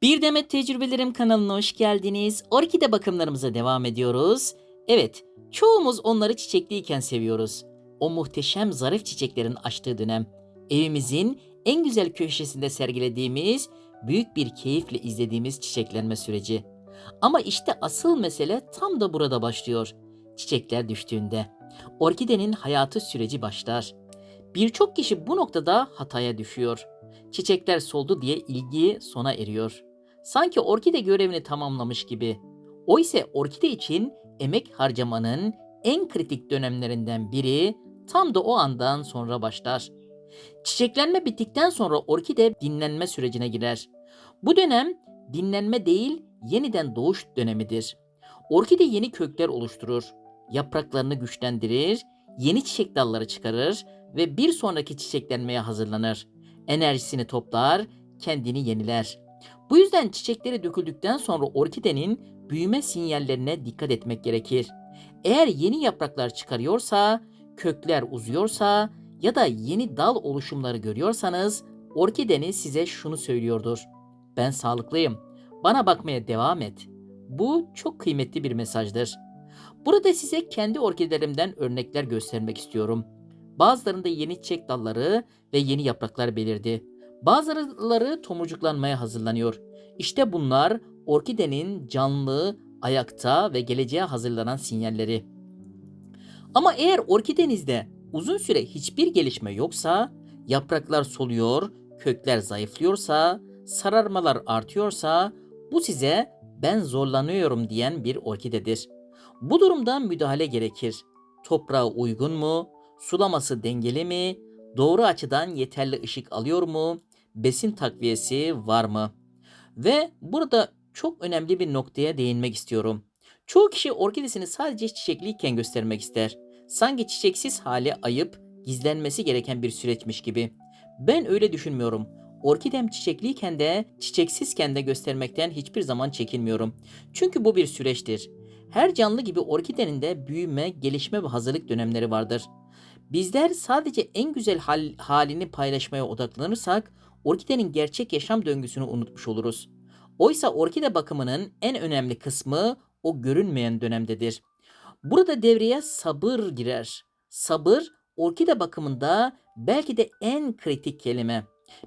Bir Demet Tecrübelerim kanalına hoş geldiniz. Orkide bakımlarımıza devam ediyoruz. Evet, çoğumuz onları çiçekliyken seviyoruz. O muhteşem zarif çiçeklerin açtığı dönem. Evimizin en güzel köşesinde sergilediğimiz, büyük bir keyifle izlediğimiz çiçeklenme süreci. Ama işte asıl mesele tam da burada başlıyor. Çiçekler düştüğünde. Orkidenin hayatı süreci başlar. Birçok kişi bu noktada hataya düşüyor. Çiçekler soldu diye ilgi sona eriyor. Sanki orkide görevini tamamlamış gibi. Oysa orkide için emek harcamanın en kritik dönemlerinden biri tam da o andan sonra başlar. Çiçeklenme bittikten sonra orkide dinlenme sürecine girer. Bu dönem dinlenme değil, yeniden doğuş dönemidir. Orkide yeni kökler oluşturur, yapraklarını güçlendirir, yeni çiçek dalları çıkarır ve bir sonraki çiçeklenmeye hazırlanır. Enerjisini toplar, kendini yeniler. Bu yüzden çiçekleri döküldükten sonra orkidenin büyüme sinyallerine dikkat etmek gerekir. Eğer yeni yapraklar çıkarıyorsa, kökler uzuyorsa ya da yeni dal oluşumları görüyorsanız orkideniz size şunu söylüyordur: ben sağlıklıyım. Bana bakmaya devam et. Bu çok kıymetli bir mesajdır. Burada size kendi orkidelerimden örnekler göstermek istiyorum. Bazılarında yeni çiçek dalları ve yeni yapraklar belirdi. Bazıları tomurcuklanmaya hazırlanıyor. İşte bunlar orkidenin canlı, ayakta ve geleceğe hazırlanan sinyalleri. Ama eğer orkidenizde uzun süre hiçbir gelişme yoksa, yapraklar soluyor, kökler zayıflıyorsa, sararmalar artıyorsa, bu size ben zorlanıyorum diyen bir orkidedir. Bu durumda müdahale gerekir. Toprağa uygun mu? Sulaması dengeli mi? Doğru açıdan yeterli ışık alıyor mu? Besin takviyesi var mı? Ve burada çok önemli bir noktaya değinmek istiyorum. Çoğu kişi orkidesini sadece çiçekliyken göstermek ister. Sanki çiçeksiz hali ayıp, gizlenmesi gereken bir süreçmiş gibi. Ben öyle düşünmüyorum. Orkidem çiçekliyken de, çiçeksizken de göstermekten hiçbir zaman çekinmiyorum. Çünkü bu bir süreçtir. Her canlı gibi orkidenin de büyüme, gelişme ve hazırlık dönemleri vardır. Bizler sadece en güzel halini paylaşmaya odaklanırsak orkidenin gerçek yaşam döngüsünü unutmuş oluruz. Oysa orkide bakımının en önemli kısmı o görünmeyen dönemdedir. Burada devreye sabır girer. Sabır orkide bakımında belki de en kritik kelime.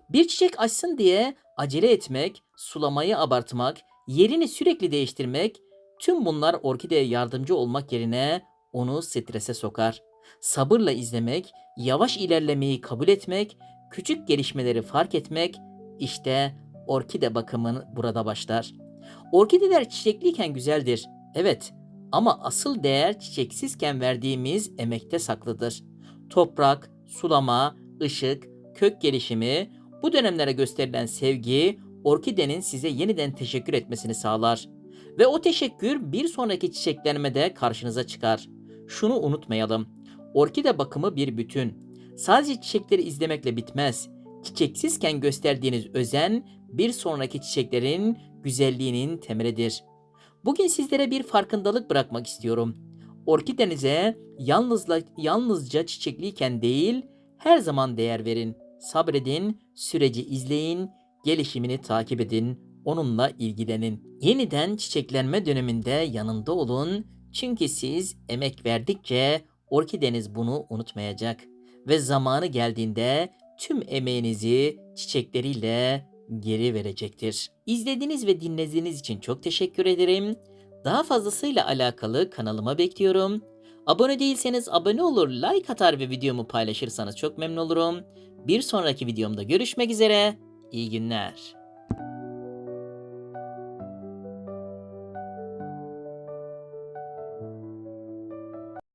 Bir çiçek açsın diye acele etmek, sulamayı abartmak, yerini sürekli değiştirmek, tüm bunlar orkideye yardımcı olmak yerine onu strese sokar. Sabırla izlemek, yavaş ilerlemeyi kabul etmek, küçük gelişmeleri fark etmek, işte orkide bakımın burada başlar. Orkideler çiçekliyken güzeldir. Evet, ama asıl değer çiçeksizken verdiğimiz emekte saklıdır. Toprak, sulama, ışık, kök gelişimi, bu dönemlere gösterilen sevgi orkidenin size yeniden teşekkür etmesini sağlar. Ve o teşekkür bir sonraki çiçeklenmede karşınıza çıkar. Şunu unutmayalım. Orkide bakımı bir bütün. Sadece çiçekleri izlemekle bitmez. Çiçeksizken gösterdiğiniz özen bir sonraki çiçeklerin güzelliğinin temelidir. Bugün sizlere bir farkındalık bırakmak istiyorum. Orkidenize yalnızca çiçekliyken değil, her zaman değer verin. Sabredin, süreci izleyin, gelişimini takip edin, onunla ilgilenin. Yeniden çiçeklenme döneminde yanında olun. Çünkü siz emek verdikçe orkideniz bunu unutmayacak ve zamanı geldiğinde tüm emeğinizi çiçekleriyle geri verecektir. İzlediğiniz ve dinlediğiniz için çok teşekkür ederim. Daha fazlasıyla alakalı kanalıma bekliyorum. Abone değilseniz abone olur, like atar ve videomu paylaşırsanız çok memnun olurum. Bir sonraki videomda görüşmek üzere. İyi günler.